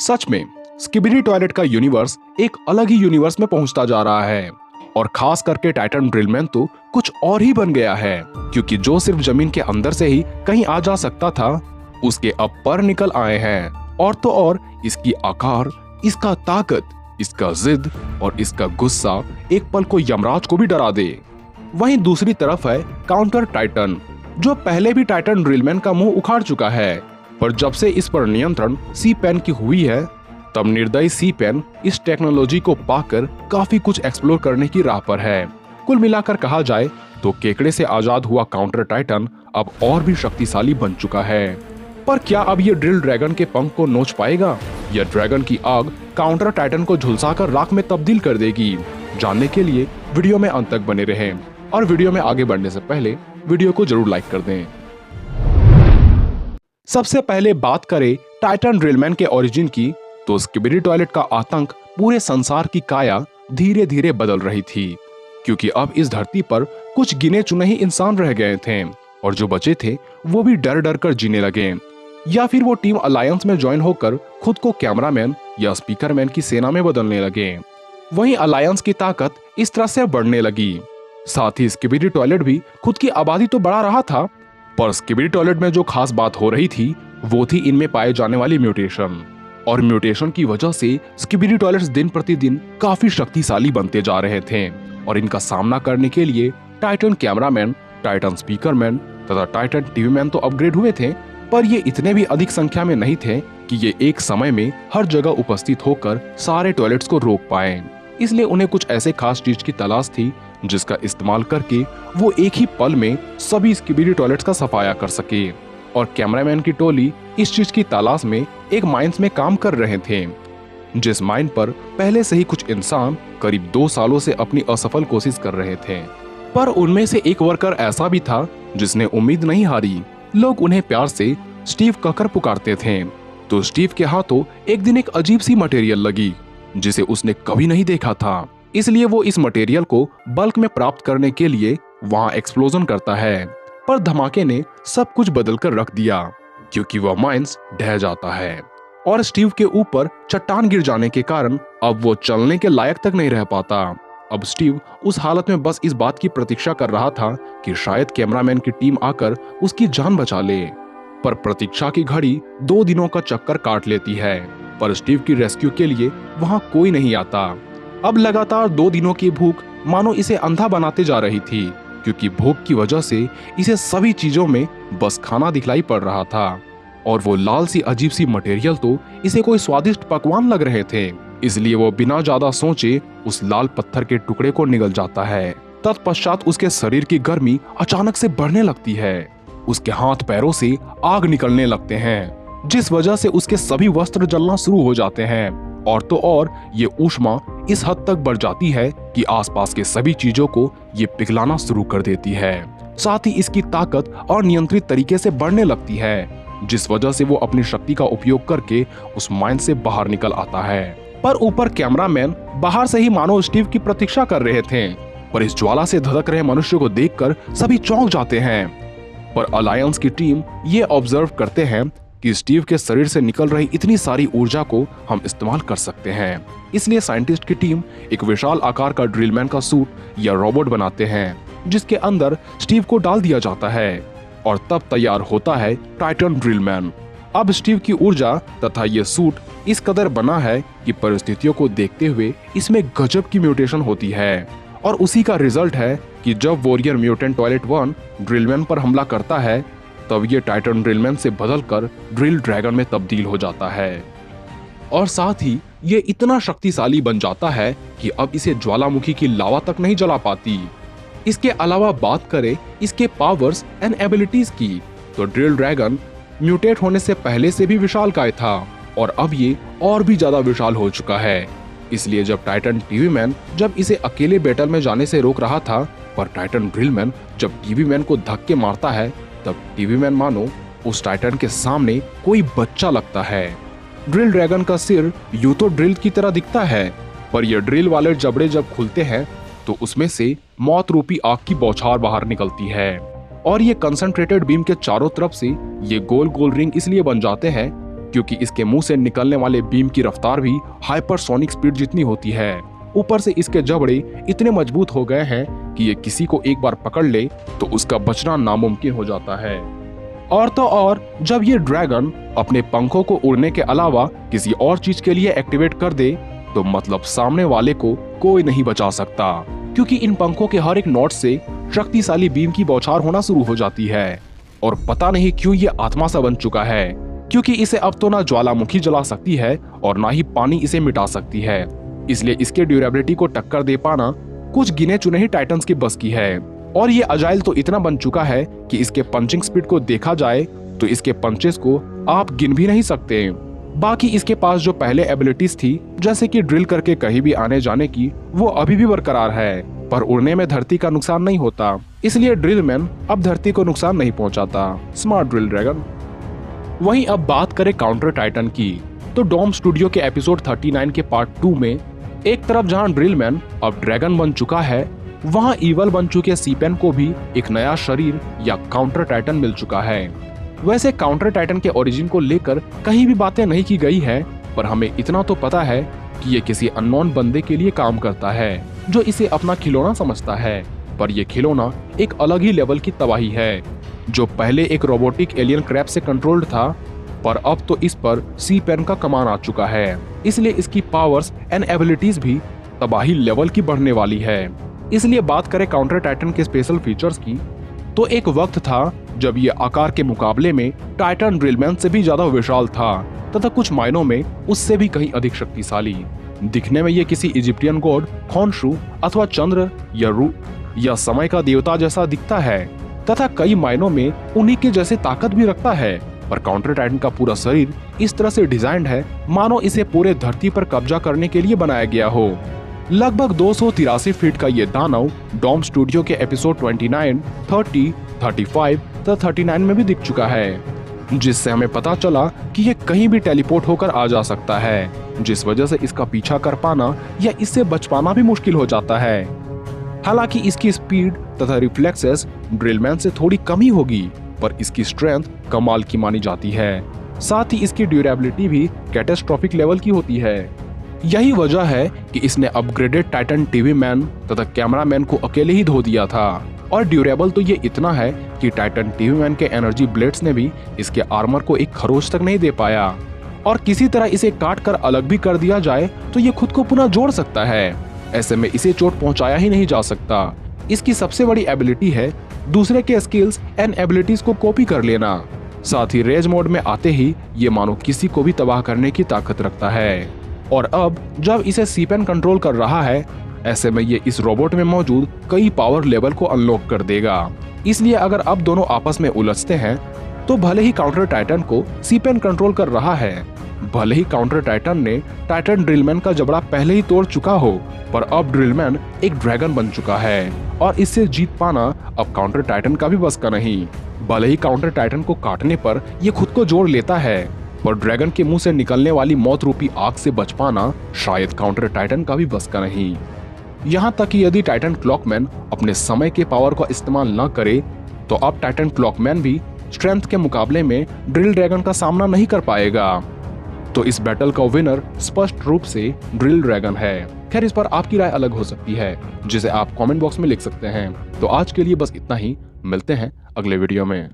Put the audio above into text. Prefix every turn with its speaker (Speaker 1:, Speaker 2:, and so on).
Speaker 1: सच में skibidi toilet का universe एक अलग ही यूनिवर्स में पहुंचता जा रहा है और खास करके टाइटन ड्रिलमैन तो कुछ और ही बन गया है, क्योंकि जो सिर्फ जमीन के अंदर से ही कहीं आ जा सकता था उसके अब पर निकल आए हैं। और तो और इसकी आकार, इसका ताकत, इसका जिद और इसका गुस्सा एक पल को यमराज को भी डरा दे। वहीं दूसरी तरफ है काउंटर टाइटन, जो पहले भी टाइटन ड्रिलमैन का मुंह उखाड़ चुका है, पर जब से इस पर नियंत्रण सी पेन की हुई है तब निर्दयी सी पेन इस टेक्नोलॉजी को पाकर काफी कुछ एक्सप्लोर करने की राह पर है। कुल मिलाकर कहा जाए तो केकड़े से आजाद हुआ काउंटर टाइटन अब और भी शक्तिशाली बन चुका है। पर क्या अब ये ड्रिल ड्रैगन के पंख को नोच पाएगा या ड्रैगन की आग काउंटर टाइटन को झुलसाकर राख में तब्दील कर देगी? जानने के लिए वीडियो में अंत तक बने रहें और वीडियो में आगे बढ़ने से पहले वीडियो को जरूर लाइक कर दें। सबसे पहले बात करें टाइटन ड्रिलमैन के ओरिजिन की, तो स्किबिडी टॉयलेट का आतंक पूरे संसार की काया धीरे धीरे बदल रही थी, क्योंकि अब इस धरती पर कुछ गिने चुने ही इंसान रह गए थे और जो बचे थे वो भी डर डर कर जीने लगे, या फिर वो टीम अलायंस में ज्वाइन होकर खुद को कैमरामैन या स्पीकरमैन की सेना में बदलने लगे। वहीं अलायंस की ताकत इस तरह से बढ़ने लगी। साथ ही स्किबिडी टॉयलेट भी खुद की आबादी तो बढ़ा रहा था, पर स्किबिडी टॉयलेट में जो खास बात हो रही थी वो थी इनमें पाए जाने वाली म्यूटेशन। और म्यूटेशन की वजह से स्किबिडी टॉयलेट्स दिन प्रतिदिन काफी शक्तिशाली बनते जा रहे थे और इनका सामना करने के लिए टाइटन कैमरामैन, टाइटन स्पीकरमैन तथा टाइटन टीवी मैन तो अपग्रेड हुए थे, पर ये इतने भी अधिक संख्या में नहीं थे कि ये एक समय में हर जगह उपस्थित होकर सारे टॉयलेट्स को रोक पाए। इसलिए उन्हें कुछ ऐसे खास चीज की तलाश थी जिसका इस्तेमाल करके वो एक ही पल में सभी स्किबिडी टॉयलेट्स का सफाया कर सके। और कैमरामैन की टोली इस चीज की तलाश में एक माइंस में काम कर रहे थे, जिस माइन पर पहले से ही कुछ इंसान करीब 2 सालों से अपनी असफल कोशिश कर रहे थे। पर उनमें से एक वर्कर ऐसा भी था जिसने उम्मीद नहीं हारी। लोग उन्हें प्यार से स्टीव कहकर पुकारते थे। तो स्टीव के हाथों एक दिन एक अजीब सी मटेरियल लगी जिसे उसने कभी नहीं देखा था, इसलिए वो इस मटेरियल को बल्क में प्राप्त करने के लिए वहां एक्सप्लोजन करता है। पर धमाके ने सब कुछ बदल कर रख दिया, क्योंकि वह माइंस ढह जाता है और स्टीव के ऊपर चट्टान गिर जाने के कारण अब वो चलने के लायक तक नहीं रह पाता। अब स्टीव उस हालत में बस इस बात की प्रतीक्षा कर रहा था कि शायद कैमरामैन की टीम आकर उसकी जान बचा ले। पर प्रतीक्षा की घड़ी 2 दिनों का चक्कर काट लेती है, पर स्टीव की रेस्क्यू के लिए वहां कोई नहीं आता। अब लगातार 2 दिनों की भूख मानो इसे अंधा बनाते जा रही थी, क्योंकि भूख की वजह से इसे सभी चीजों में बस खाना दिखलाई पड़ रहा था और वो लाल सी अजीब सी मटेरियल तो इसे कोई स्वादिष्ट पकवान लग रहे थे। इसलिए वो बिना ज्यादा सोचे उस लाल पत्थर के टुकड़े को निगल जाता है। तत्पश्चात उसके शरीर की गर्मी अचानक से बढ़ने लगती है। उसके हाथ पैरों से आग निकलने लगते हैं, जिस वजह से उसके सभी वस्त्र जलना शुरू हो जाते हैं। और तो और ये ऊष्मा इस हद तक बढ़ जाती है कि आसपास के सभी चीजों को ये पिघलाना शुरू कर देती है। साथ ही इसकी ताकत अनियंत्रित तरीके से बढ़ने लगती है, जिस वजह से वो अपनी शक्ति का उपयोग करके उस माइन से बाहर निकल आता है। पर ऊपर कैमरामैन बाहर से ही मानो स्टीव की प्रतीक्षा कर रहे थे, पर इस ज्वाला से धधक रहे मनुष्य को देखकर सभी चौंक जाते हैं। पर अलायंस की टीम ये ऑब्जर्व करते हैं कि स्टीव के शरीर से निकल रही इतनी सारी ऊर्जा को हम इस्तेमाल कर सकते हैं। इसलिए साइंटिस्ट की टीम एक विशाल आकार का ड्रिलमैन का सूट या रोबोट बनाते हैं, जिसके अंदर स्टीव को डाल दिया जाता है और तब तैयार होता है टाइटन ड्रिलमैन। अब स्टीव की ऊर्जा तथा ये सूट इस कदर बना है कि परिस्थितियों को देखते हुए इसमें गजब की म्यूटेशन होती है, और उसी का रिजल्ट है कि जब वॉरियर म्यूटेंट टॉयलेट 1 ड्रिलमैन पर हमला करता है तब ये टाइटन ड्रिलमैन से बदलकर ड्रिल ड्रैगन में तब्दील हो जाता है। और साथ ही ये इतना शक्तिशाली बन जाता है कि अब इसे ज्वालामुखी की लावा तक नहीं जला पाती। इसके अलावा बात करें इसके पावर्स एंड एबिलिटीज की, तो ड्रिल ड्रैगन म्यूटेट होने से पहले से भी विशालकाय था और अब ये और भी ज्यादा विशाल हो चुका है। इसलिए जब टाइटन टीवी मैन जब इसे अकेले बैटल में जाने से रोक रहा था, पर टाइटन ड्रिलमैन जब टीवी मैन को धक्के मारता है तब टीवी मैन मानो उस टाइटन के सामने कोई बच्चा लगता है। ड्रिल ड्रैगन का सिर यूं तो ड्रिल की तरह दिखता है, पर यह ड्रिल वाले जबड़े जब खुलते हैं तो उसमें से मौत रूपी आग की बौछार बाहर निकलती है और ये कंसंट्रेटेड बीम के चारों तरफ से ये गोल गोल रिंग इसलिए बन जाते हैं क्योंकि इसके मुंह से निकलने वाले बीम की रफ्तार भी हाइपरसोनिक स्पीड जितनी होती है। ऊपर से इसके जबड़े इतने मजबूत हो गए हैं कि ये किसी को एक बार पकड़ ले तो उसका बचना नामुमकिन हो जाता है। और तो और जब ये ड्रैगन अपने पंखों को उड़ने के अलावा किसी और चीज के लिए एक्टिवेट कर दे तो मतलब सामने वाले को कोई नहीं बचा सकता, क्योंकि इन पंखों के हर एक नोट से शक्तिशाली बीम की बौछार होना शुरू हो जाती है। और पता नहीं क्यों ये आत्मा सा बन चुका है, क्योंकि इसे अब तो ना ज्वालामुखी जला सकती है और ना ही पानी इसे मिटा सकती है। इसलिए इसके ड्यूरेबिलिटी को टक्कर दे पाना कुछ गिने चुने ही टाइटन्स की बस की है। और ये अजाइल तो इतना बन चुका है कि इसके पंचिंग स्पीड को देखा जाए तो इसके पंचेस को आप गिन भी नहीं सकते। बाकी इसके पास जो पहले एबिलिटीज थी, जैसे कि ड्रिल करके कहीं भी आने जाने की, वो अभी भी बरकरार है, पर उड़ने में धरती का नुकसान नहीं होता, इसलिए ड्रिलमैन अब धरती को नुकसान नहीं पहुंचाता। Smart drill dragon. वहीं अब बात करें काउंटर टाइटन की, तो डॉम स्टूडियो के एपिसोड 39 के पार्ट 2 में एक तरफ जहां ड्रिलमैन अब ड्रैगन बन चुका है, वहां ईवल बन चुके सीपेन को भी एक नया शरीर या काउंटर टाइटन मिल चुका है। वैसे काउंटर टाइटन के ओरिजिन को लेकर कहीं भी बातें नहीं की गई है, पर हमें इतना तो पता है कि ये किसी अननोन बंदे के लिए काम करता है जो इसे अपना खिलौना समझता है। पर यह खिलौना एक अलग ही लेवल की तबाही है, जो पहले एक रोबोटिक एलियन क्रैब से कंट्रोल्ड था, पर अब तो इस पर सी पेन का कमान आ चुका है। इसलिए इसकी पावर्स एंड एबिलिटीज भी तबाही लेवल की बढ़ने वाली है। इसलिए बात करें काउंटर टाइटन के स्पेशल फीचर्स की, तो एक वक्त था जब ये आकार के मुकाबले में टाइटन ड्रिलमैन से भी ज्यादा विशाल था तथा कुछ मायनों में उससे भी कहीं अधिक शक्तिशाली। दिखने में ये किसी इजिप्टियन गॉड खॉन्शु अथवा चंद्र या समय का देवता जैसा दिखता है तथा कई मायनों में उन्हीं के जैसे ताकत भी रखता है। पर काउंटर टाइटन का पूरा शरीर इस तरह से डिजाइंड है मानो इसे पूरे धरती पर कब्जा करने के लिए बनाया गया हो। लगभग 283 फीट का ये दानव डॉम स्टूडियो के एपिसोड 29, 30, 35 तथा 39 में भी दिख चुका है, जिससे हमें पता चला कि ये कहीं भी टेलीपोर्ट होकर आ जा सकता है, जिस वजह से इसका पीछा कर पाना या इससे बच पाना भी मुश्किल हो जाता है। हालांकि इसकी स्पीड तथा रिफ्लेक्सेस ड्रिलमैन से थोड़ी कम ही होगी, पर इसकी स्ट्रेंथ कमाल की मानी जाती है। साथ ही इसकी ड्यूरेबिलिटी भी कैटास्ट्रोफिक लेवल की होती है। यही वजह है कि इसने अपग्रेडेड टाइटन टीवी मैन तथा कैमरामैन को अकेले ही धो दिया था। और ड्यूरेबल तो ये इतना है कि टाइटन टीवी मैन के एनर्जी ब्लेड्स ने भी इसके आर्मर को एक खरोच तक नहीं दे पाया। और किसी तरह इसे काट कर अलग भी कर दिया जाए तो ये खुद को पुनः जोड़ सकता है। ऐसे में इसे चोट पहुंचाया ही नहीं जा सकता। इसकी सबसे बड़ी एबिलिटी है दूसरे के स्किल्स एंड एबिलिटीज को कॉपी कर लेना। साथ ही रेज मोड में आते ही ये मानो किसी को भी तबाह करने की ताकत रखता है। और अब जब इसे सीपेन कंट्रोल कर रहा है, ऐसे में ये इस रोबोट में मौजूद कई पावर लेवल को अनलॉक कर देगा। इसलिए अगर अब दोनों आपस में उलझते हैं तो भले ही काउंटर टाइटन को सीपेन कंट्रोल कर रहा है, भले ही काउंटर टाइटन ने टाइटन ड्रिलमैन का जबड़ा पहले ही तोड़ चुका हो, पर अब ड्रिलमैन एक ड्रैगन बन चुका है और इससे जीत पाना अब काउंटर टाइटन का भी बस का नहीं। भले ही काउंटर टाइटन को काटने पर ये खुद को जोड़ लेता है, पर ड्रैगन के मुंह से निकलने वाली मौत रूपी आग से बच पाना शायद काउंटर टाइटन का भी बस का नहीं। यहाँ तक कि यदि टाइटन क्लॉकमैन अपने समय के पावर का इस्तेमाल न करे तो अब टाइटन क्लॉकमैन भी स्ट्रेंथ के मुकाबले में ड्रिल ड्रैगन का सामना नहीं कर पाएगा। तो इस बैटल का विनर स्पष्ट रूप से ड्रिल ड्रैगन है। खैर, इस पर आपकी राय अलग हो सकती है, जिसे आप कमेंट बॉक्स में लिख सकते हैं। तो आज के लिए बस इतना ही, मिलते हैं अगले वीडियो में।